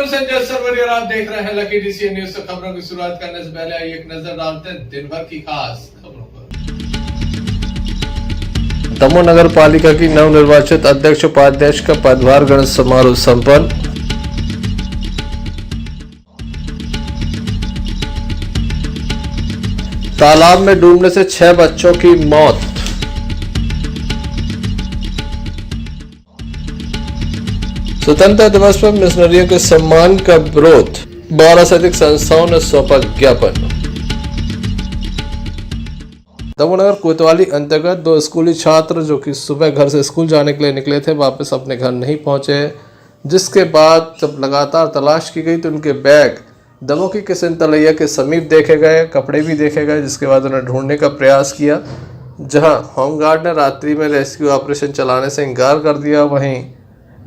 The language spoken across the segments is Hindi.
संजय सरवरी और आप देख रहे हैं लकी डीसी न्यूज। से खबरों की शुरुआत करने से पहले आइए एक नजर डालते हैं दिन भर की खास खबरों पर। दमोह नगर पालिका की नवनिर्वाचित अध्यक्ष उपाध्यक्ष का पदभार ग्रहण समारोह संपन्न। तालाब में डूबने से 6 बच्चों की मौत। स्वतंत्रता दिवस पर मिशनरियों के सम्मान का विरोध, 12 से अधिक संस्थाओं ने सौंपा ज्ञापन। दमोह नगर कोतवाली अंतर्गत 2 स्कूली छात्र जो कि सुबह घर से स्कूल जाने के लिए निकले थे, वापस अपने घर नहीं पहुंचे, जिसके बाद जब लगातार तलाश की गई तो उनके बैग दमोह की किशन तलैया के समीप देखे गए, कपड़े भी देखे गए, जिसके बाद उन्हें ढूंढने का प्रयास किया, जहां होमगार्ड ने रात्रि में रेस्क्यू ऑपरेशन चलाने से इंकार कर दिया। वहीं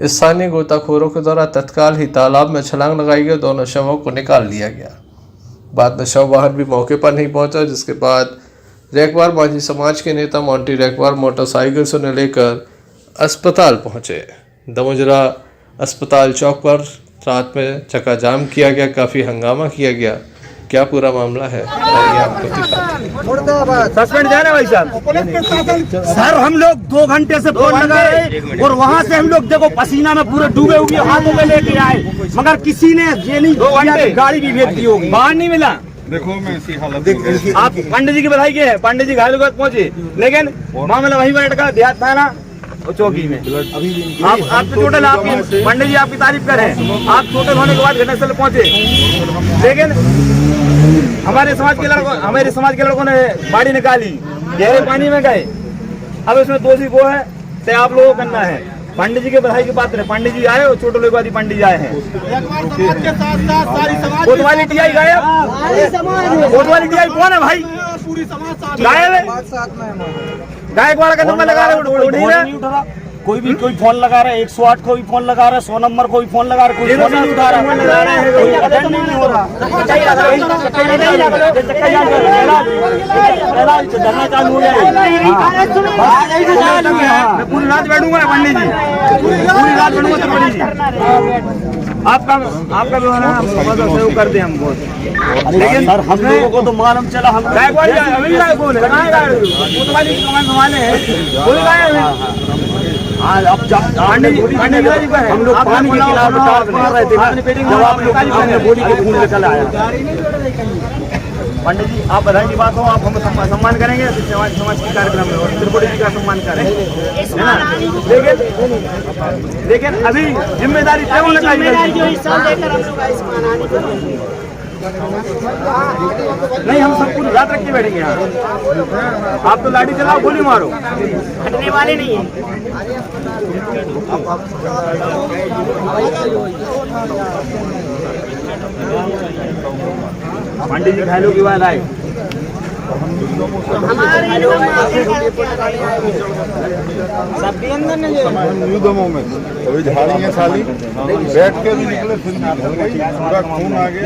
स्थानीय गोताखोरों के द्वारा तत्काल ही तालाब में छलांग लगाई गई, दोनों शवों को निकाल लिया गया। बाद में शव वाहन भी मौके पर नहीं पहुंचा, जिसके बाद रैकवार मांझी समाज के नेता मोंटी रैकवार मोटरसाइकिल से उन्हें लेकर अस्पताल पहुंचे। दमोह जिला अस्पताल चौक पर रात में चक्का जाम किया गया, काफी हंगामा किया गया। क्या पूरा मामला है सस्पेंड जाना भाई साहब। सर हम लोग 2 घंटे से फोन लगा रहे और वहाँ से हम लोग देखो पसीना में पूरे डूबे हुए हाथों में लेके आए, मगर किसी ने ये नहीं किया, गाड़ी भी भेज दी होगी, बाहर नहीं मिला। देखो मैं इसी हालत आप पंडित जी की बधाई के हैं, पंडित जी घायल होकर पहुंचे, लेकिन मामला वहीं बैठ का देहात थाना चौकी में। आप टोटल आप पंडित जी आपकी तारीफ करें, आप टोटल होने के बाद घटनास्थल पहुंचे, लेकिन हमारे समाज के लड़कों ने बाड़ी निकाली, गहरे पानी में गए। अब इसमें दोषी वो है से आप लोगों को करना है। पंडित जी के बधाई के पात्र है, पंडित जी आए और छोटे लोग पंडित जी आए हैं। कोतवाली टीआई गायब, कोतवाली टीआई कौन है भाई? गायब है। गायकवाड़ का नंबर लगा रहे, कोई भी कोई फोन लगा रहा है, 108 को भी फोन लगा रहा है, 100 नंबर को भी फोन लगा रहा है, कोई फोन नहीं उठा रहा है, कोई अटेंड नहीं हो रहा। मैं पूरी रात बैठूंगा पंडित जी, पूरी रात बैठूंगा पंडित जी। आपका जो है ना सहयोग कर दे हम बहुत, लेकिन सर हम लोगों को तो मालूम चला हम अब हम लोग पानी के खिलाफ मार रहे थे, जब आप लोग बॉडी को ढूंढ के चला आया। पंडित जी आप बधाई की बात हो, आप हम सम्मान करेंगे समाज के कार्यक्रम में और त्रिपुरी जी का सम्मान करेंगे, है ना? लेकिन अभी जिम्मेदारी तय होना चाहिए। नहीं हम सब पूरी रात रख के बैठेंगे यहाँ। आप तो लाठी चलाओ, गोली मारो, हटने वाले नहीं है। पंडित जी घायलों की बात आए, दमों में अभी झाड़ी है साली, बैठ के भी निकले, फिर पूरा खून आ गया।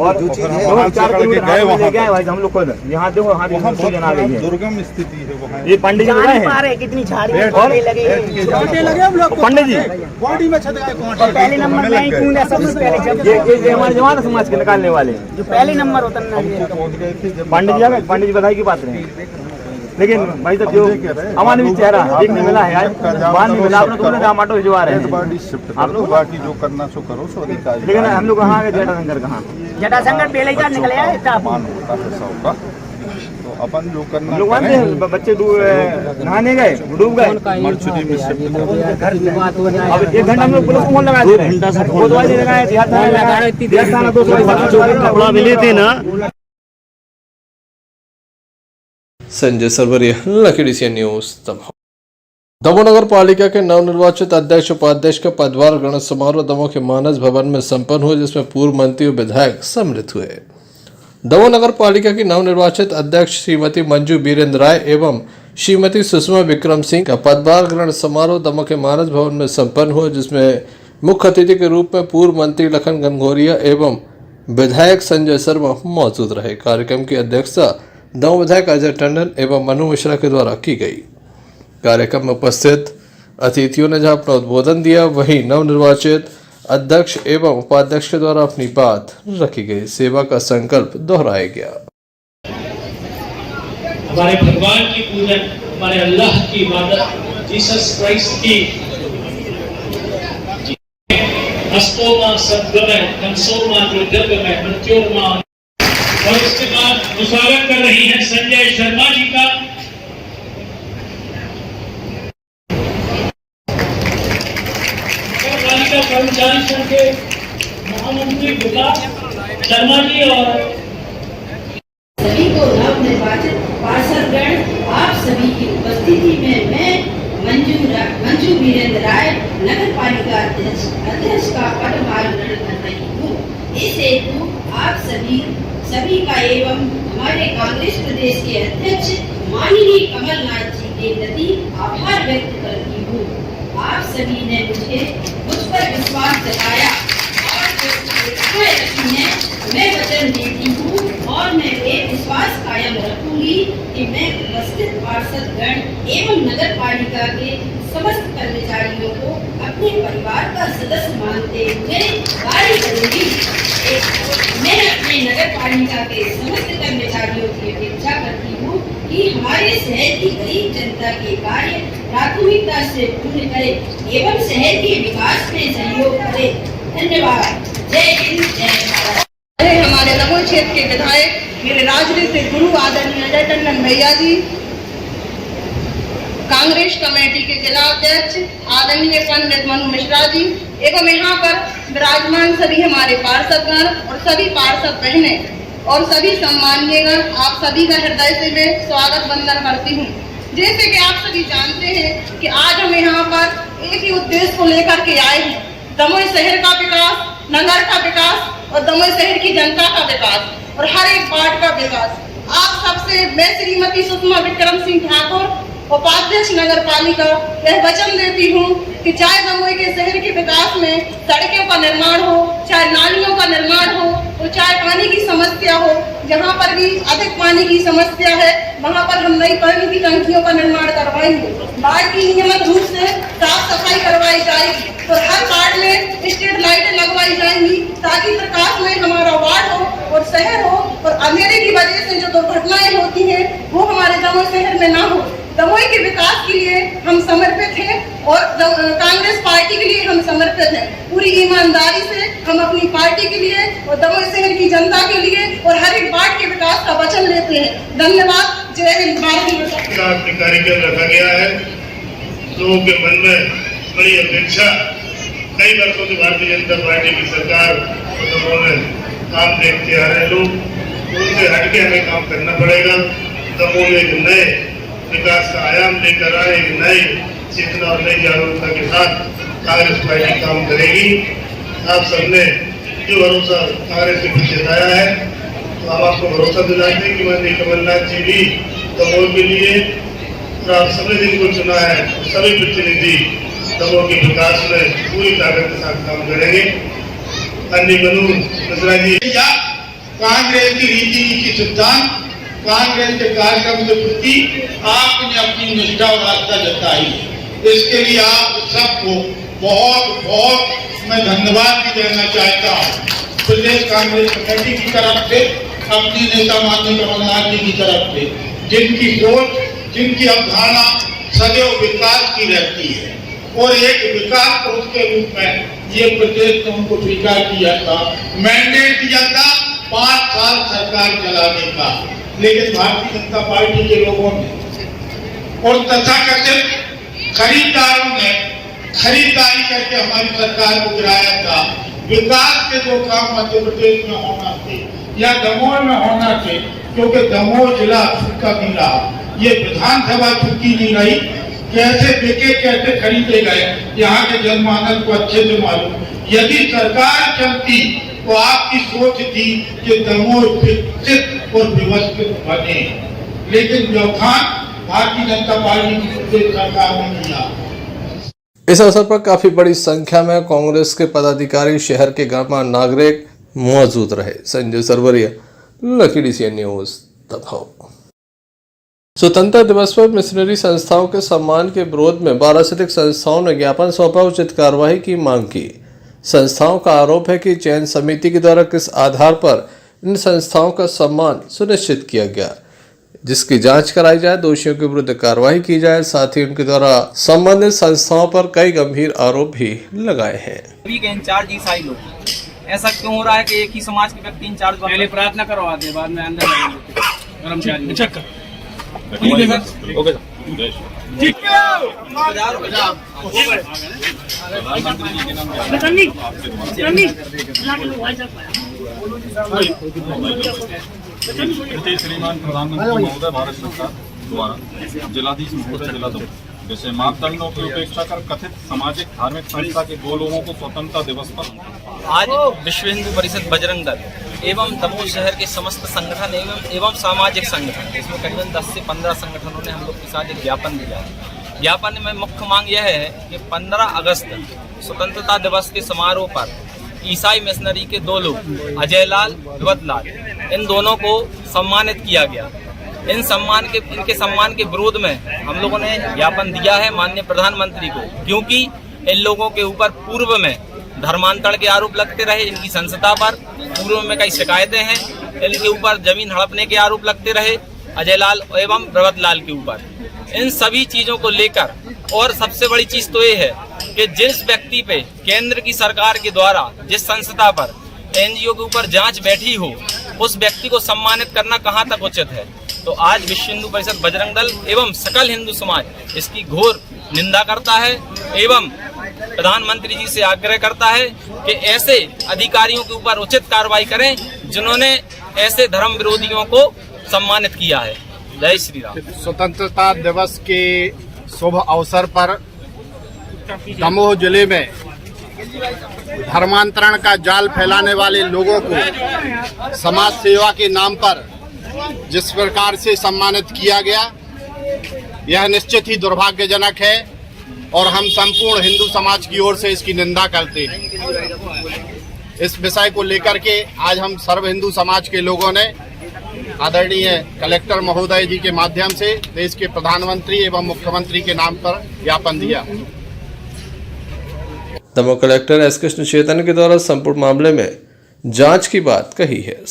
और 4 किलोमीटर गए वहाँ हम लोग को यहाँ देखो, आ गई है, दुर्गम स्थिति है वहाँ। ये पंडित जी कितनी झाड़ी पंडित जी बॉडी में पहले नंबर में सबसे पहले ये हमारे जवान समाज के निकालने वाले जो पहले नंबर होता है। पंडित जी बधाई की बात रहे, लेकिन भाई साहब जो अमानवीय चेहरा देखने मिला है, बाहर नहीं मिला। आपने तो उन्हें ऑटो भिजवा रहे हैं, आप लोग बाकी जो करना सो करो, सो अधिकारी। लेकिन हम लोग कहाँ गए? जटाशंकर कहाँ? जटाशंकर पहले ही निकले आए, तो अपन जो करना लोग बच्चे नहाने गए, डूब गए। अब 1 घंटा हम लोग पुलिस को फोन लगाए, 2 घंटा से कोतवाली लगाए, कपड़ा मिले थे ना। Sanjay Sarwari, Lucky DC news Damoh. Damoh Nagar Palika के नवनिर्वाचित अध्यक्ष उपाध्यक्ष का पदभार ग्रहण समारोह दमोह के मानस भवन में संपन्न हुआ, जिसमें पूर्व मंत्री और विधायक सम्मिलित हुए। दमोह नगर पालिका की नवनिर्वाचित अध्यक्ष श्रीमती मंजू बीरेंद्र राय एवं श्रीमती सुषमा विक्रम सिंह का पदभार ग्रहण समारोह दमोह के मानस भवन में संपन्न हुआ, जिसमें मुख्य अतिथि के रूप में पूर्व मंत्री लखन गंगोरिया एवं विधायक संजय शर्मा मौजूद रहे। कार्यक्रम की अध्यक्षता दमोह विधायक अजय टंडन एवं मनु मिश्रा के द्वारा की गई। कार्यक्रम में उपस्थित अतिथियों ने जहां अपना उद्बोधन दिया, वहीं नवनिर्वाचित अध्यक्ष एवं उपाध्यक्ष के द्वारा अपनी बात रखी गई। सेवा का संकल्प दोहराया गया। हमारे भगवान की पूजन, हमारे अल्लाह की इबादत, जीसस क्राइस्ट की अस्तोमा सद्गमय, कंसोमा ज्योतिर्गमय, मृत्योर्मा। और इसके बाद स्वागत कर रही हैं संजय शर्मा जी का। पालिका कर्मचारी संघ के महामंत्री विकास शर्मा जी और सभी को नवनिर्वाचित पार्षदगण, आप सभी की उपस्थिति में मैं मंजू वीरेंद्र राय नगर पालिका अध्यक्ष का पदभार ग्रहण कर रही हूँ। इस हेतु आप सभी का एवं हमारे कांग्रेस प्रदेश के अध्यक्ष माननीय कमलनाथ जी के प्रति आभार व्यक्त करती हूँ। आप सभी ने मुझ पर विश्वास जताया और मैं वचन देती हूँ और मैं ये विश्वास कायम रखूंगी कि मैं उपस्थित पार्षदगण एवं नगर पालिका के समस्त कर्मचारियों को अपने परिवार का सदस्य मानते हुए कार्य करूंगी। मैं अपने नगर पालिका के समस्त कर्मचारियों की अपेक्षा करती हूँ कि हमारे शहर की गरीब जनता के कार्य प्राथमिकता से पूर्ण करे एवं शहर के विकास में सहयोग करे। धन्यवाद। जय हिंद, जय भारत। हमारे दमोह क्षेत्र के विधायक, मेरे राजनीतिक गुरु आदरणीय अजय टंडन भैया जी, कांग्रेस कमेटी के जिला अध्यक्ष आदरणीय पंडित मनु मिश्रा जी एवं यहाँ पर विराजमान सभी हमारे पार्षदगण और सभी पार्षद बहनें और सभी सम्माननीयगण, आप सभी का हृदय से मैं स्वागत वंदन करती हूँ। जैसे कि आप सभी जानते हैं कि आज हम यहाँ पर एक ही उद्देश्य को लेकर के आए हैं, दमोह शहर का विकास, नगर का विकास और दमोह शहर की जनता का विकास और हर एक वार्ड का विकास। आप सबसे मैं श्रीमती सुषमा विक्रम सिंह ठाकुर, उपाध्यक्ष नगर पालिका, यह वचन देती हूँ कि चाहे दमोह के शहर के विकास में सड़कों का निर्माण हो, चाहे नालियों का निर्माण हो, और चाहे पानी की समस्या हो, जहाँ पर भी अधिक पानी की समस्या है वहाँ पर हम नई पानी की टंकियों का निर्माण करवाएंगे। वार्ड की नियमित रूप से साफ सफाई करवाई जाएगी और हर वार्ड में स्ट्रीट लाइटें लगवाई जाएंगी ताकि प्रकाश में हमारा वार्ड हो और शहर हो और अंधेरे की वजह से जो दुर्घटनाएं होती हैं वो हमारे दमोह शहर में ना हो। दमोह के विकास के लिए हम समर्पित हैं और कांग्रेस पार्टी के लिए हम समर्पित हैं। पूरी ईमानदारी से हम अपनी पार्टी के लिए और दमोह शहर की जनता के लिए और हर एक वार्ड के विकास का वचन लेते हैं। धन्यवाद। जय हिंद, भारत माता। कार्यक्रम रखा गया है। लोगों के मन में बड़ी अपेक्षा, कई वर्षों से भारतीय जनता पार्टी की सरकार में काम देखते आ रहे लोग, उनसे हटके हमें काम करना पड़ेगा। दमोह में एक नए विकास का आयाम लेकर आए, एक नई चेतना और नई जागरूकता के साथ कांग्रेस पार्टी काम करेगी। आप सबने जो भरोसा कांग्रेस के पीछे जताया है, तो हम आपको भरोसा दिलाते हैं कि माननीय कमलनाथ जी भी दमोह के लिए और आप सबने जिनको चुना है सभी प्रतिनिधि दमोह के विकास में पूरी ताकत के साथ काम करेंगे। अन्य मनु मिश्रा जी, कांग्रेस की रीति नीति सिद्धांत, कांग्रेस के कार्यक्रम के प्रति आपने अपनी निष्ठा और आस्था जताई, इसके लिए आप सबको बहुत बहुत मैं धन्यवाद भी देना चाहता हूँ। प्रदेश कांग्रेस कमेटी की तरफ से, अपनी नेता माननीय कमलनाथ जी की तरफ से, जिनकी सोच, जिनकी अवधारणा सदैव विकास की रहती है और एक विकास पुरुष के रूप में ये प्रदेश ने उनको स्वीकार किया था, मैंडेट दिया था 5 साल सरकार चलाने का, लेकिन भारतीय जनता पार्टी के लोगों ने और तथाकथित खरीदारों ने खरीदारी करके हमारी सरकार को गिराया था। विकास के जो काम मध्य प्रदेश में होना थे या दमोह में होना थे, क्योंकि दमोह जिला छुटका नहीं रहा, ये विधानसभा छुटकी नहीं रही, कैसे बिके कैसे खरीदे गए यहाँ के जनमानस को अच्छे से मालूम। यदि सरकार चलती तो आपकी सोच थी कि दमोह विकसित और व्यवस्थित बने, लेकिन व्यवधान भारतीय जनता पार्टी की प्रदेश सरकार ने किया। इस अवसर पर काफी बड़ी संख्या में कांग्रेस के पदाधिकारी, शहर के गणमान्य नागरिक मौजूद रहे। Sanjay Sarwariya, Lucky DCN news, Damoh. स्वतंत्रता दिवस पर मिशनरी संस्थाओं के सम्मान के विरोध में 12 से अधिक संस्थाओं ने ज्ञापन सौंपा, उचित कार्रवाई की मांग की। संस्थाओं का आरोप है कि चयन समिति के द्वारा किस आधार पर इन संस्थाओं का सम्मान सुनिश्चित किया गया, जिसकी जांच कराई जाए, दोषियों के विरुद्ध कार्रवाई की जाए। साथ ही उनके द्वारा संबंधित संस्थाओं पर कई गंभीर आरोप भी लगाए हैं। सभी के इंचार्ज ईसाई लोग, ऐसा क्यों हो रहा है कि एक ही समाज के व्यक्ति इंचार्ज? पहले प्रार्थना करवाते बाद में अंदर कर्मचारी चेक कर। श्रीमान प्रधानमंत्री महोदय भारत सरकार द्वारा जिलाधीश महोदय जिला दो जैसे मापदंडों की उपेक्षा कर कथित सामाजिक धार्मिक संस्था के 2 लोगों को स्वतंत्रता दिवस पर आज विश्व हिंदू परिषद बजरंग दल एवं दमोह शहर के समस्त संगठन एवं सामाजिक संगठन, इसमें करीबन 10 से 15 संगठनों ने हम लोग के साथ एक ज्ञापन दिया है। ज्ञापन में मुख्य मांग यह है कि 15 अगस्त स्वतंत्रता दिवस के समारोह पर ईसाई मिशनरी के 2 लोग अजय लाल, विवत लाल, इन दोनों को सम्मानित किया गया। इनके सम्मान के विरोध में हम लोगों ने ज्ञापन दिया है माननीय प्रधानमंत्री को, क्योंकि इन लोगों के ऊपर पूर्व में धर्मांतरण के आरोप लगते रहे। इनकी संस्था पर पूर्व में कई शिकायतें हैं। इनके ऊपर जमीन हड़पने के आरोप लगते रहे अजय लाल एवं विवत लाल के ऊपर। इन सभी चीजों को लेकर, और सबसे बड़ी चीज तो ये है कि जिस व्यक्ति पे केंद्र की सरकार के द्वारा जिस संस्था पर एनजीओ के ऊपर जांच बैठी हो, उस व्यक्ति को सम्मानित करना कहां तक उचित है। तो आज विश्व हिंदू परिषद बजरंग दल एवं सकल हिंदू समाज इसकी घोर निंदा करता है एवं प्रधानमंत्री जी से आग्रह करता है कि ऐसे अधिकारियों के ऊपर उचित कार्रवाई करें जिन्होंने ऐसे धर्म विरोधियों को सम्मानित किया है। जय श्री राम। स्वतंत्रता दिवस के शुभ अवसर पर दमोह जिले में धर्मांतरण का जाल फैलाने वाले लोगों को समाज सेवा के नाम पर जिस प्रकार से सम्मानित किया गया, यह निश्चित ही दुर्भाग्यजनक है और हम संपूर्ण हिंदू समाज की ओर से इसकी निंदा करते हैं। इस विषय को लेकर के आज हम सर्व हिंदू समाज के लोगों ने आदरणीय कलेक्टर महोदय जी के माध्यम से देश के प्रधानमंत्री एवं मुख्यमंत्री के नाम पर ज्ञापन दिया। दमोह कलेक्टर एस कृष्ण चैतन्य के द्वारा संपूर्ण मामले में जांच की बात कही है।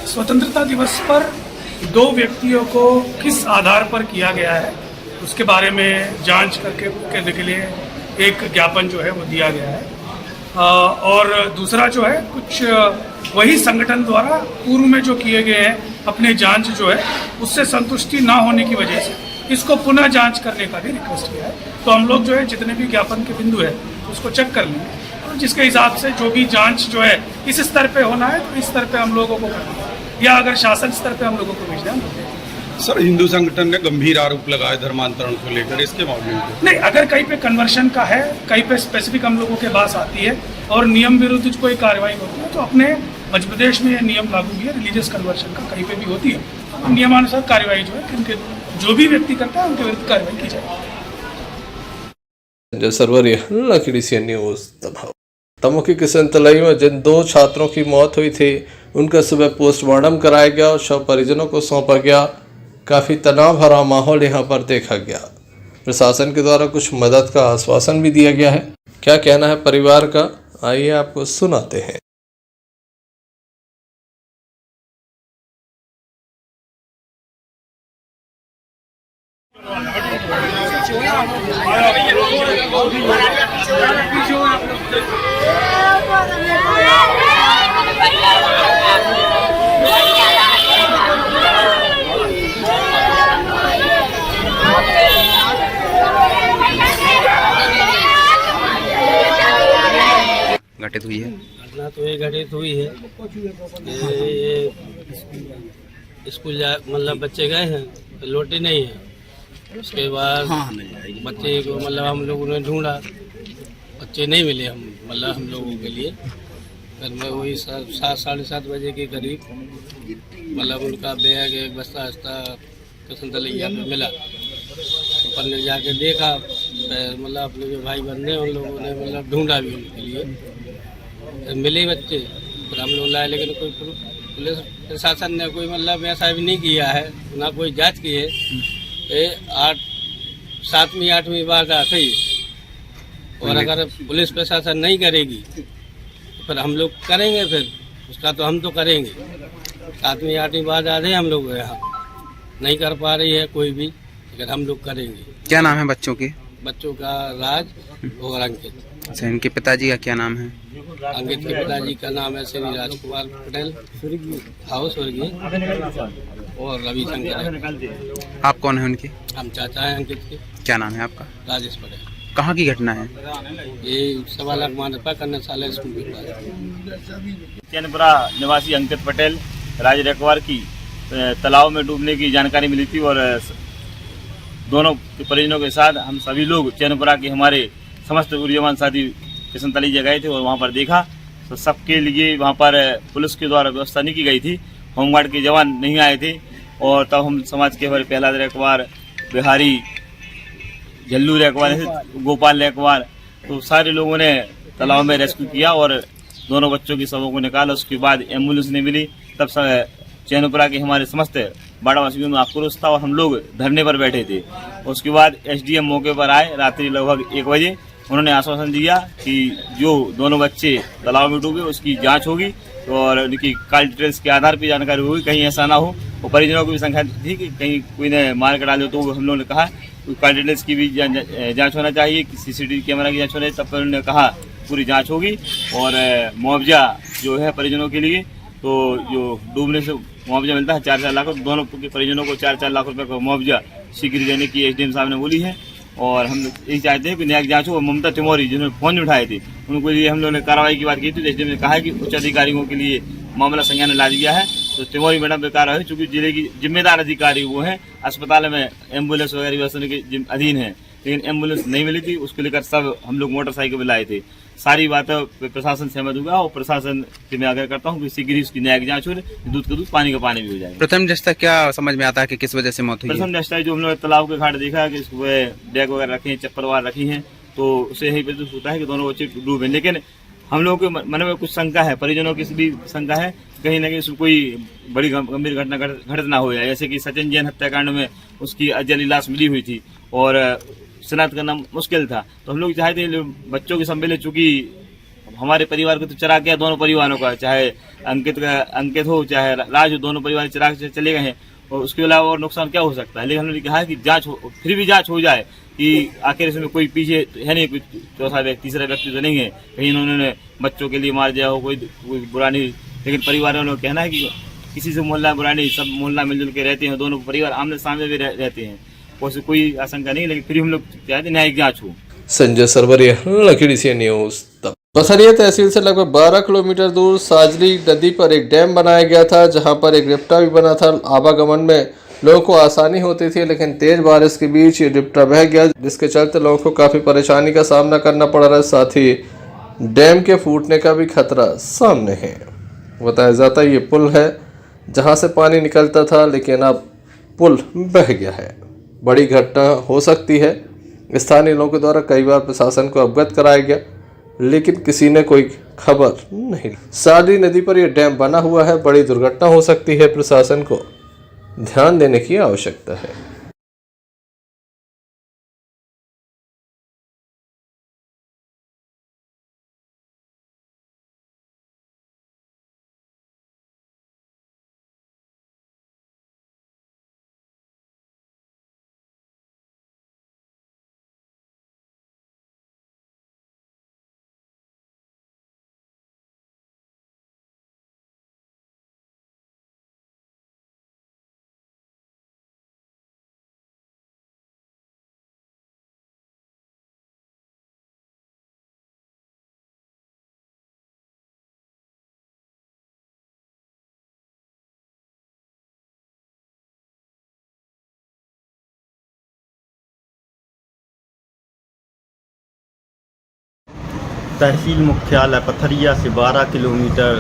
स्वतंत्रता दिवस पर 2 व्यक्तियों को किस आधार पर किया गया है, उसके बारे में जांच करने के लिए एक ज्ञापन जो है वो दिया गया है। और दूसरा जो है, कुछ वही संगठन द्वारा पूर्व में जो किए गए हैं अपने जांच जो है उससे संतुष्टि ना होने की वजह से इसको पुनः जांच करने का भी रिक्वेस्ट किया है। तो हम लोग जो है जितने भी ज्ञापन के बिंदु है उसको चेक कर लेंगे और जिसके हिसाब से जो भी जांच जो है इस स्तर पे होना है तो इस स्तर पे हम लोगों को करना है, या अगर शासन स्तर पे हम लोगों को भेजना है। सर, हिंदू संगठन ने गंभीर आरोप लगाए धर्मांतरण को लेकर, इसके मामले में नहीं, अगर कहीं पे कन्वर्शन का है, कहीं पे स्पेसिफिक हम लोगों के पास आती है और नियम विरुद्ध कोई कार्रवाई होती है तो अपने मध्य प्रदेश में यह नियम लागू भी है, रिलीजियस कन्वर्शन का कहीं पे भी होती है तो नियमानुसार कार्रवाई जो है उनके जो भी व्यक्ति करता है उनके विरुद्ध कार्रवाई की जाएगी। लकी DCN न्यूज़ दमोह की किशन तलाई में जिन 2 छात्रों की मौत हुई थी उनका सुबह पोस्टमार्टम कराया गया और शव परिजनों को सौंपा गया। काफ़ी तनाव भरा माहौल यहाँ पर देखा गया। प्रशासन के द्वारा कुछ मदद का आश्वासन भी दिया गया है। क्या कहना है परिवार का, आइए आपको सुनाते हैं। घटित हुई है घटना तो ये घटित हुई है कि स्कूल मतलब बच्चे गए हैं तो लौटे नहीं है। उसके बाद बच्चे को मतलब हम लोगों ने ढूंढा, बच्चे नहीं मिले हम लोगों के लिए। फिर मैं वही 7 साढ़े 7 बजे के करीब मतलब उनका बैग एक बस्ता किशन तलैया पे मिला। तो पन्ने जाके देखा, मतलब अपने जो भाई बंधे उन लोगों ने मतलब ढूंढा भी उनके लिए, मिले बच्चे। फिर हम लोग लाए, लेकिन कोई पुलिस प्रशासन ने कोई मतलब ऐसा भी नहीं किया है, ना कोई जांच की है। 7वीं 8वीं बार आते ही और अगर पुलिस प्रशासन नहीं करेगी तो फिर हम लोग करेंगे, फिर उसका तो हम तो करेंगे। 7वीं 8वीं बार आ रहे हैं हम लोग, यहाँ नहीं कर पा रही है कोई भी, लेकिन हम लोग करेंगे। क्या नाम है बच्चों के? बच्चों का राज और अंकित। अच्छा, इनके पिताजी का क्या नाम है? अंकित के पिताजी का नाम है श्री राजकुमार पटेल, हाउस स्वर्गीय, और रविशंकर है। आप कौन है उनके? हम चाचा हैं अंकित के। क्या नाम है आपका? राजेश पटेल। कहाँ की घटना है? ये 1.25 लाख मानपा कन्याशाला स्कूल के पास। चैनपुरा निवासी अंकित पटेल राज रेकवार की तालाब में डूबने की जानकारी मिली थी, और दोनों के परिजनों के साथ हम सभी लोग चैनपुरा के हमारे समस्त ऊर्जावान साथी किशन तलीजा गए थे और वहाँ पर देखा तो सबके लिए वहाँ पर पुलिस के द्वारा व्यवस्था नहीं की गई थी, होमगार्ड के जवान नहीं आए थे। और तब हम समाज के हमारे प्रहलाद रेकवार, बिहारी, जल्लू रेकवार, गोपाल रेकवार, तो सारे लोगों ने तालाब में रेस्क्यू किया और दोनों बच्चों की शवों को निकाला। उसके बाद एम्बुलेंस नहीं मिली, तब चैनपुरा के हमारे समस्त बाड़ावासियों में आक्रोश था और हम लोग धरने पर बैठे थे। उसके बाद एसडीएम मौके पर आए रात्रि लगभग 1 बजे। उन्होंने आश्वासन दिया कि जो दोनों बच्चे तालाब में डूबे उसकी जांच होगी और उनकी कॉल डिटेल्स के आधार पर जानकारी होगी, कहीं ऐसा ना हो। और परिजनों की भी संख्या थी कि कहीं कोई ने मार कर डाले, तो हम लोगों ने कहा कॉल डिटेल्स की भी जाँच होना चाहिए, CCTV कैमरा की जाँच होनी चाहिए। तब पर उन्होंने कहा पूरी जाँच होगी और मुआवजा जो है परिजनों के लिए, तो जो डूबने से मुआवजा मिलता है 4-4 लाख, दोनों के परिजनों को 4-4 लाख रुपए का मुआवजा शीघ्र देने की एसडीएम साहब ने बोली है। और हम यही चाहते हैं कि न्यायिक जांच हो। ममता टिमोरी जिन्होंने फोन नहीं उठाए थे उनको लिए हम लोगों ने कार्रवाई की बात की थी, एसडीएम ने कहा है कि उच्च अधिकारियों के लिए मामला संज्ञान में ला दिया है। तो टिमोरी मैडम बेकार है, चूंकि जिले की जिम्मेदार अधिकारी वो हैं, अस्पताल में एम्बुलेंस वगैरह व्यवस्था के अधीन है, लेकिन एम्बुलेंस नहीं मिली थी। उसको लेकर सब हम लोग मोटरसाइकिल पर लाए थे। सारी बातों पे प्रशासन सहमत हुआ और प्रशासन से मैं आग्रह करता हूँ कि शीघ्र ही उसकी न्यायिक जांच हो, दूध का दूध पानी का पानी भी हो जाए। प्रथम दृष्टया क्या समझ में आता है कि किस वजह से मौत हुई? प्रथम दृष्टया जो हम लोग तालाब के घाट देखा कि डेग वगैरह रखे हैं, चप्पल वगैरह रखी हैं, तो उससे यही प्रतीत होता है कि दोनों बच्चे डूबे। लेकिन हम लोगों के मन में कुछ शंका है, परिजनों की भी शंका है, कहीं ना कहीं उसमें कोई बड़ी गंभीर घटना घटित ना हो जाए। जैसे कि सचिन जैन हत्याकांड में उसकी अजली लाश मिली हुई थी और शिनाख्त करना मुश्किल था। तो हम लोग चाहते हैं बच्चों की संभले, चूंकि हमारे परिवार को तो चरा गया, दोनों परिवारों का, चाहे अंकित हो चाहे राज हो, दोनों परिवार चरा के चले गए हैं और उसके अलावा और नुकसान क्या हो सकता है। लेकिन हमने कहा है कि जांच हो, फिर भी जांच हो जाए कि आखिर इसमें कोई पीछे है नहीं, कोई चौथा व्यक्ति तीसरा व्यक्ति तो नहीं है, कहीं उन्होंने बच्चों के लिए मार दिया हो, कोई बुरा नहीं। लेकिन परिवार वालों का कहना है कि किसी से मोहल्ला बुरा नहीं, सब मोहल्ला मिलजुल के रहते हैं, दोनों परिवार आमने सामने भी रहते हैं, कोई आशंका नहीं। लेकिन फिर हम लोग चाहते हैं न्यायिक जांच हो। संजय सरवरिया, लखीडी सी न्यूज। बसरिया तहसील से लगभग 12 किलोमीटर दूर साजली नदी पर एक डैम बनाया गया था, जहां पर एक रिप्टा भी बना था। आवागमन में लोगों को आसानी होती थी, लेकिन तेज बारिश के बीच ये रिप्टा बह गया, जिसके चलते लोगों को काफ़ी परेशानी का सामना करना पड़ रहा है। साथ ही डैम के फूटने का भी खतरा सामने है। बताया जाता है ये पुल है जहां से पानी निकलता था, लेकिन अब पुल बह गया है। बड़ी घटना हो सकती है। स्थानीय लोगों के द्वारा कई बार प्रशासन को अवगत कराया गया, लेकिन किसी ने कोई खबर नहीं। साजली नदी पर यह डैम बना हुआ है, बड़ी दुर्घटना हो सकती है, प्रशासन को ध्यान देने की आवश्यकता है। तहसील मुख्यालय पथरिया से 12 किलोमीटर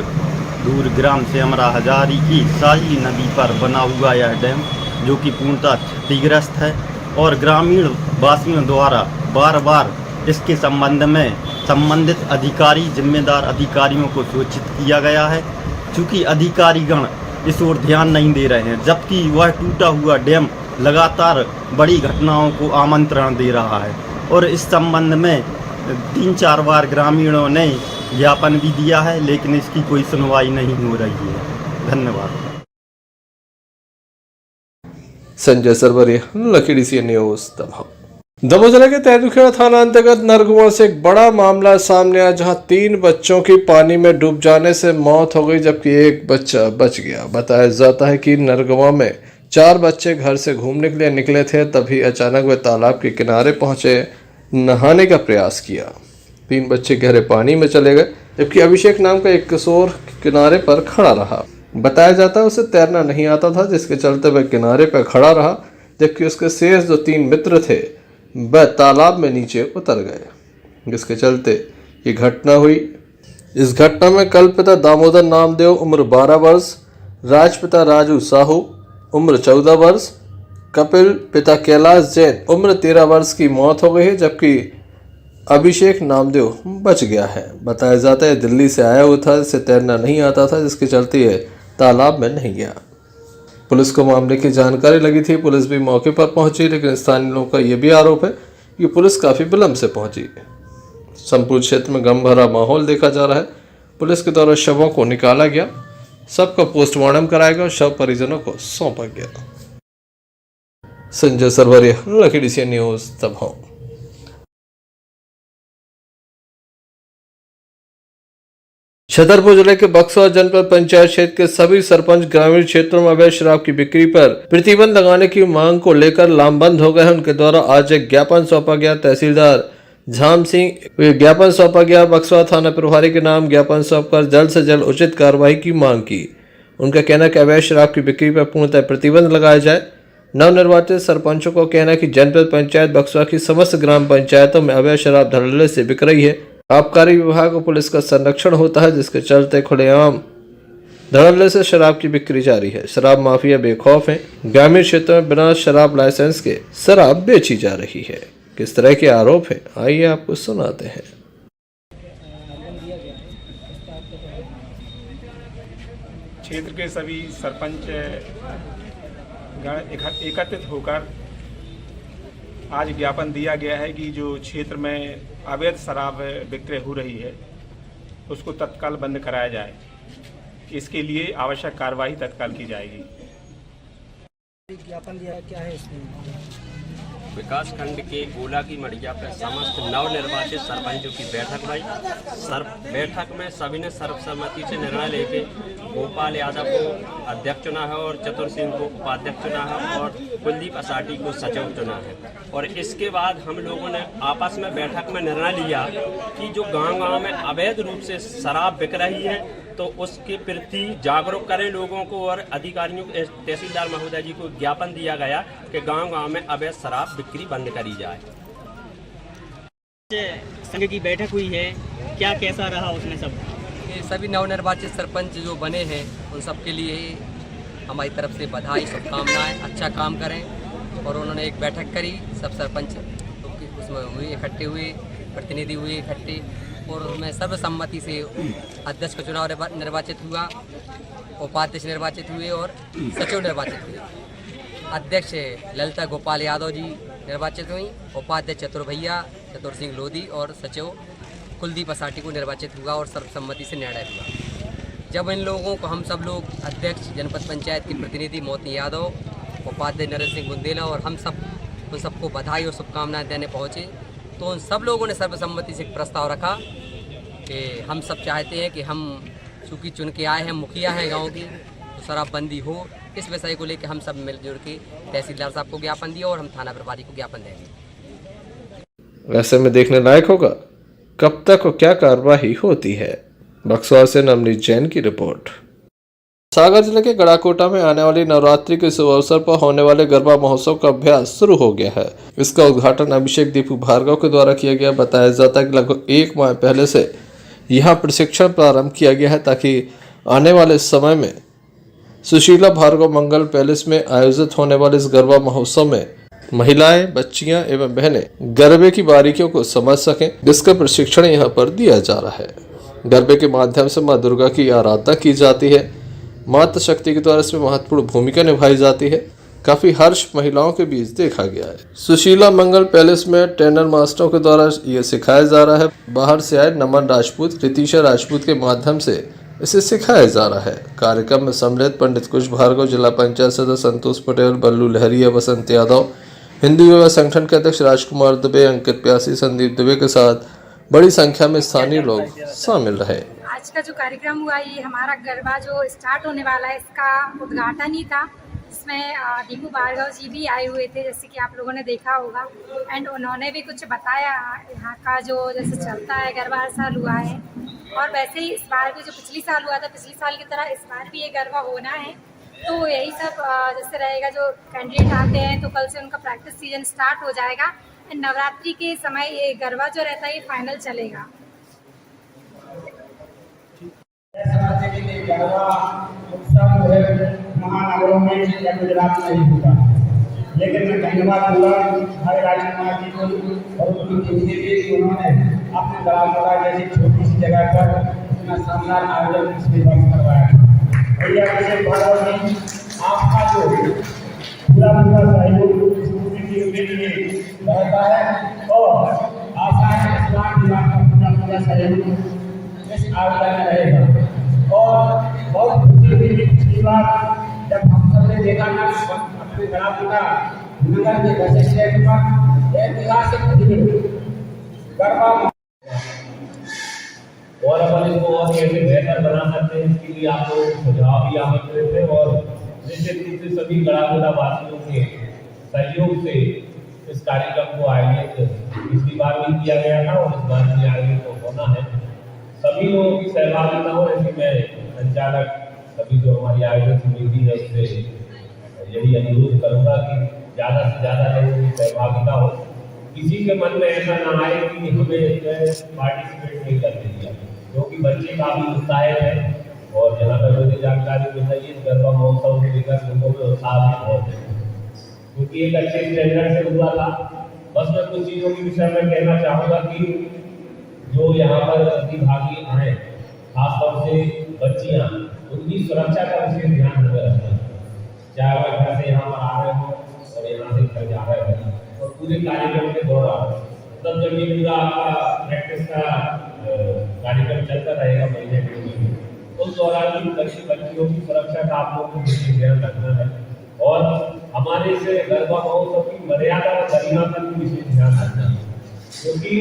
दूर ग्राम सेमरा हजारी की साजली नदी पर बना हुआ यह डैम, जो कि पूर्णतः क्षतिग्रस्त है और ग्रामीण वासियों द्वारा बार बार इसके संबंध में संबंधित अधिकारी, जिम्मेदार अधिकारियों को सूचित किया गया है। चूँकि अधिकारीगण इस ओर ध्यान नहीं दे रहे हैं, जबकि वह टूटा हुआ डैम लगातार बड़ी घटनाओं को आमंत्रण दे रहा है। और इस संबंध में 3-4 बार ग्रामीणों ने ज्ञापन भी दिया है, लेकिन इसकी कोई सुनवाई नहीं हो रही है। धन्यवाद। Sanjay Sarwariya, Lucky DCN news Damoh. Damoh जिले के तेंदुखेड़ा थाना अंतर्गत नरगुआ से एक बड़ा मामला सामने आया, जहां 3 बच्चों की पानी में डूब जाने से मौत हो गई, जबकि एक बच्चा बच गया। बताया जाता है कि नरगुआ में 4 बच्चे घर से घूमने के लिए निकले थे, तभी अचानक वे तालाब के किनारे पहुंचे, नहाने का प्रयास किया। 3 बच्चे गहरे पानी में चले गए, जबकि अभिषेक नाम का एक किशोर किनारे पर खड़ा रहा। बताया जाता है उसे तैरना नहीं आता था, जिसके चलते वह किनारे पर खड़ा रहा, जबकि उसके शेष जो 3 मित्र थे वह तालाब में नीचे उतर गए, जिसके चलते ये घटना हुई। इस घटना में कल्पिता दामोदर नामदेव उम्र 12 वर्ष, राजपिता राजू साहू उम्र 14 वर्ष, कपिल पिता कैलाश जैन उम्र 13 वर्ष की मौत हो गई है, जबकि अभिषेक नामदेव बच गया है। बताया जाता है दिल्ली से आया हुआ था, इसे तैरना नहीं आता था, जिसके चलते ये तालाब में नहीं गया। पुलिस को मामले की जानकारी लगी थी, पुलिस भी मौके पर पहुंची, लेकिन स्थानीय लोगों का यह भी आरोप है कि पुलिस काफी विलंब से पहुंची। संपूर्ण क्षेत्र में गम भरा माहौल देखा जा रहा है। पुलिस के द्वारा शवों को निकाला गया, सबका पोस्टमार्टम कराया गया और शव परिजनों को सौंपा गया। Sanjay Sarwariya, Lucky DCN news Damoh. Chhatarpur जिले के बक्सर जनपद पंचायत क्षेत्र के सभी सरपंच ग्रामीण क्षेत्रों में अवैध शराब की बिक्री पर प्रतिबंध लगाने की मांग को लेकर लामबंद हो गए हैं। उनके द्वारा आज एक ज्ञापन सौंपा गया। तहसीलदार झाम सिंह ज्ञापन सौंपा गया। बक्सर थाना प्रभारी के नाम ज्ञापन सौंपकर जल्द से जल्द उचित कार्रवाई की मांग की। उनका कहना है कि अवैध शराब की बिक्री पर पूर्णतः प्रतिबंध लगाया जाए। नवनिर्वाचित सरपंचों को कहना है कि जनपद पंचायत बक्सर की समस्त ग्राम पंचायतों में अवैध शराब धड़ल्ले से बिक रही है। आबकारी विभाग और पुलिस का संरक्षण होता है, जिसके चलते खुलेआम धड़ल्ले से शराब की बिक्री जारी है। शराब माफिया बेखौफ हैं। ग्रामीण क्षेत्रों में बिना शराब लाइसेंस के शराब बेची जा रही है। किस तरह के आरोप हैं, आइए आपको सुनाते हैं। क्षेत्र के सभी सरपंच एकत्रित होकर आज ज्ञापन दिया गया है कि जो क्षेत्र में अवैध शराब विक्रय हो रही है उसको तत्काल बंद कराया जाए। इसके लिए आवश्यक कार्रवाई तत्काल की जाएगी। ज्ञापन दिया क्या है इसमें? विकास खंड के गोला की मड़िया पर समस्त नवनिर्वाचित सरपंचों की बैठक हुई। बैठक में सभी ने सर्वसम्मति से निर्णय लेके गोपाल यादव को अध्यक्ष चुना है और चतुर सिंह को उपाध्यक्ष चुना है और कुलदीप असाटी को सचिव चुना है। और इसके बाद हम लोगों ने आपस में बैठक में निर्णय लिया कि जो गांव-गांव में अवैध रूप से शराब बिक रही है तो उसके प्रति जागरूक करें लोगों को। और अधिकारियों तहसीलदार महोदय जी को ज्ञापन दिया गया कि गांव-गांव में अवैध शराब बिक्री बंद करी जाए। संघ की बैठक हुई है, क्या कैसा रहा उसमें सब? सभी नवनिर्वाचित सरपंच जो बने हैं उन सब के लिए हमारी तरफ से बधाई, शुभकामनाएं, अच्छा काम करें। और उन्होंने एक बैठक करी, सब सरपंच उसमें हुए, इकट्ठे हुए, प्रतिनिधि हुए इकट्ठे, और उसमें सर्वसम्मति से अध्यक्ष का चुनाव निर्वाचित हुआ, उपाध्यक्ष निर्वाचित हुए और सचिव निर्वाचित हुए। अध्यक्ष ललिता गोपाल यादव जी निर्वाचित हुई, उपाध्यक्ष चतुर सिंह लोधी और सचिव कुलदीप असाटी को निर्वाचित हुआ और सर्वसम्मति से निर्णय हुआ। जब इन लोगों को हम सब लोग अध्यक्ष जनपद पंचायत के प्रतिनिधि मोती यादव, उपाध्यक्ष नरेंद्र सिंह बुंदेला और हम सब उन सबको बधाई और शुभकामनाएं देने पहुँचे, तो उन सब लोगों ने सर्वसम्मति से एक प्रस्ताव रखा कि हम सब चाहते हैं कि हम चूँकि चुन के आए हैं, मुखिया हैं गाँव की, तो शराबबंदी हो। इस विषय को लेकर हम सब मिलजुल के तहसीलदार साहब को ज्ञापन दिया और हम थाना प्रभारी को ज्ञापन देंगे। ऐसे में देखने लायक होगा कब तक और क्या कार्रवाई होती है। बक्सर से नवनीत जैन की रिपोर्ट। सागर जिले के गड़ाकोटा में आने वाली नवरात्रि के शुभ अवसर पर होने वाले गरबा महोत्सव का अभ्यास शुरू हो गया है। इसका उद्घाटन अभिषेक दीपू भार्गव के द्वारा किया गया। बताया जाता है कि लगभग 1 माह पहले से यहां प्रशिक्षण प्रारंभ किया गया है, ताकि आने वाले समय में सुशीला भार्गव मंगल पैलेस में आयोजित होने वाले इस गरबा महोत्सव में महिलाएं, बच्चियां एवं बहनें गरबे की बारीकियों को समझ सकें, जिसका प्रशिक्षण यहां पर दिया जा रहा है। गरबे के माध्यम से मां दुर्गा की आराधना की जाती है। मातृ शक्ति के द्वारा इसमें महत्वपूर्ण भूमिका निभाई जाती है। काफी हर्ष महिलाओं के बीच देखा गया है। सुशीला मंगल पैलेस में टेनर मास्टरों के द्वारा ये सिखाया जा रहा है। बाहर से आए नमन राजपूत, रितीशा राजपूत के माध्यम से इसे सिखाया जा रहा है। कार्यक्रम में सम्मिलित पंडित कुश भार्गव, जिला पंचायत सदस्य संतोष पटेल, बल्लू लहरिया, वसंत यादव, हिंदू युवा संगठन के अध्यक्ष राजकुमार दुबे, अंकित प्यासी, संदीप दुबे के साथ बड़ी संख्या में स्थानीय लोग शामिल रहे। आज का जो कार्यक्रम हुआ, ये हमारा गरबा जो स्टार्ट होने वाला है, इसका उद्घाटन ही था। इसमें दीपू भार्गव जी भी आए हुए थे, जैसे कि आप लोगों ने देखा होगा। एंड उन्होंने भी कुछ बताया यहाँ का जो जैसे चलता है, गरबा हर साल हुआ है और वैसे ही इस बार भी जो पिछली साल हुआ था, पिछली साल की तरह इस बार भी ये गरबा होना है। तो यही सब जैसे रहेगा। जो कैंडिडेट आते हैं तो कल से उनका प्रैक्टिस सीजन स्टार्ट हो जाएगा। एंड नवरात्रि के समय ये गरबा जो रहता है ये फाइनल चलेगा। महानगरों में या गुजरात में नहीं होता, लेकिन मैं धन्यवाद दूंगा हमारे राजकुमार जी को और उनकी टीम के लिए कि उन्होंने अपने दलालपुरा जैसी छोटी सी जगह पर इतना शानदार आयोजन पिछली बार करवाया। भैया अभिषेक भार्गव जी, आपका जो पूरा सहयोग स्कूल के लिए रहता है और आशा है इस बार भी आपका पूरा सहयोग इस आयोजन में रहेगा। और बहुत खुशी हुई पिछली बार जब हम सब ने देखा ना अपने गरापुरा नगर के बसे स्टैंड पर ऐतिहासिक गरबा और अपन इसको और कैसे बेहतर बना सकते हैं, इसके लिए आप लोग सुझाव भी आमंत्रित थे और निश्चित रूप से सभी गरापुरा वासियों के सहयोग से इस कार्यक्रम को आयोजित पिछली बार भी किया गया था और इस बार भी आयोजित होना है। सभी लोगों की सहभागिता हो, ऐसी मैं संचालक सभी जो हमारी आयोजन समिति है उससे यही अनुरोध करूंगा कि ज़्यादा से ज़्यादा लोगों की सहभागिता हो। किसी के मन में ऐसा ना आए कि हमें पार्टिसिपेट नहीं करने दिया, क्योंकि बच्चे काफ़ी उत्साहित हैं और जहाँ तक मुझे जानकारी मिल रही है गरबा महोत्सव को लेकर लोगों में उत्साह भी बहुत है, क्योंकि एक अच्छे स्टैंडर्ड से हुआ था। बस मैं कुछ चीज़ों के विषय में कहना चाहूँगा कि जो यहाँ पर प्रतिभागी आए, खासतौर से बच्चियाँ, उनकी सुरक्षा का विशेष ध्यान हमें रखना है। चाहे वह घर से यहाँ पर आ रहे हो और यहाँ से घर जा रहे हो और पूरे कार्यक्रम के दौरान तब जब ये पूरा आपका प्रैक्टिस का कार्यक्रम चलता रहेगा महीने में, उस दौरान भी बच्चियों की सुरक्षा का आप लोगों को विशेष ध्यान रखना है और हमारे से गरबा महोत्सव की मर्यादा और गरिमा का भी विशेष ध्यान रखना है, क्योंकि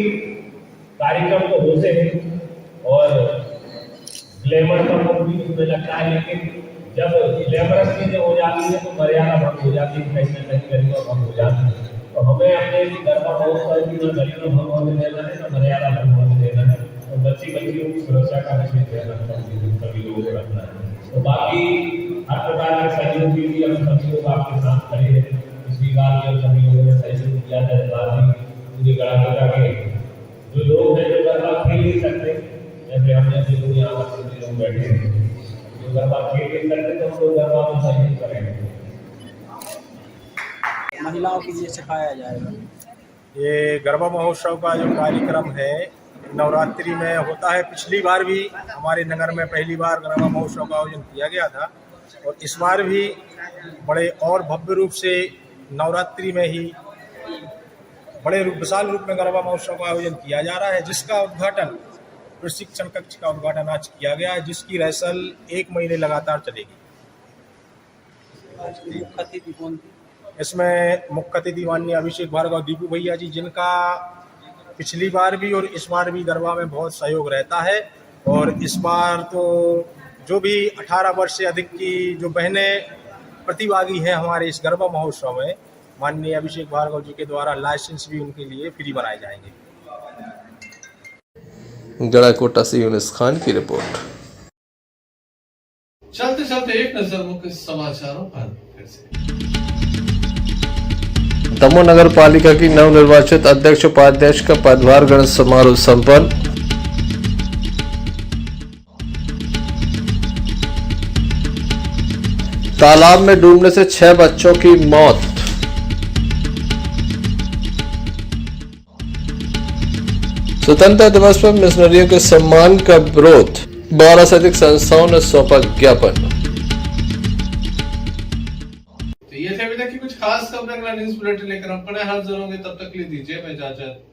कार्यक्रम तो होते हैं और ग्लैमर का मुख भी उसमें लगता है, लेकिन जब ग्लैमरस चीजें हो जाती है तो मर्यादा भंग हो जाती है, कहीं ना कहीं गरिमा भंग हो जाती है। तो हमें अपने गरबा महोत्सव की न गरिमा भंग होने देना है, न मर्यादा भंग होने देना है। तो बच्चियों की सुरक्षा का विशेष ध्यान रखना है, सभी लोगों को रखना है। तो बाकी हर प्रकार के सहयोग के लिए हम सभी लोग आपके साथ खड़े हैं। पिछली बार भी हम सभी लोगों ने सहयोग किया था, इस बार भी पूरे गरापुरा के जो लोग हैं जो गरबा खेल नहीं सकते, जैसे हमने जो लोग यहाँ पर लोग बैठे हैं जो गरबा खेल नहीं सकते, तो हम लोग गरबा में सहयोग करेंगे। महिलाओं के लिए सिखाया जाएगा। ये गरबा महोत्सव का जो कार्यक्रम है नवरात्रि में होता है। पिछली बार भी हमारे नगर में पहली बार गरबा महोत्सव का आयोजन किया गया था और इस बार भी बड़े और भव्य रूप से नवरात्रि में ही बड़े विशाल रूप में गरबा महोत्सव का आयोजन किया जा रहा है, जिसका उद्घाटन प्रशिक्षण कक्ष का उद्घाटन आज किया गया है, जिसकी रिहर्सल 1 महीने लगातार चलेगी। इसमें मुख्य अतिथि माननीय अभिषेक भार्गव दीपू भैया जी, जिनका पिछली बार भी और इस बार भी गरबा में बहुत सहयोग रहता है। और इस बार तो जो भी 18 वर्ष से अधिक की जो बहनें प्रतिभागी हैं हमारे इस गरबा महोत्सव में, माननीय अभिषेक भार्गव जी के द्वारा लाइसेंस भी उनके लिए फ्री बनाए जाएंगे। गड़ाकोटा से यूनिस खान की रिपोर्ट। चलते चलते एक नजर मुख्य समाचारों पर फिर से। दमोह नगर पालिका की नवनिर्वाचित अध्यक्ष उपाध्यक्ष का पदभार ग्रहण समारोह संपन्न। तालाब में डूबने से 6 बच्चों की मौत। स्वतंत्रता दिवस पर मिशनरियों के सम्मान का विरोध, 12 से अधिक संस्थाओं ने सौंपा ज्ञापन। तो ये थे अभी तक की कुछ खास खबरें अगला न्यूज बुलेटिन लेकर हम पुनः हाजिर होंगे, तब तक के लिए दीजिए मैं इजाजत।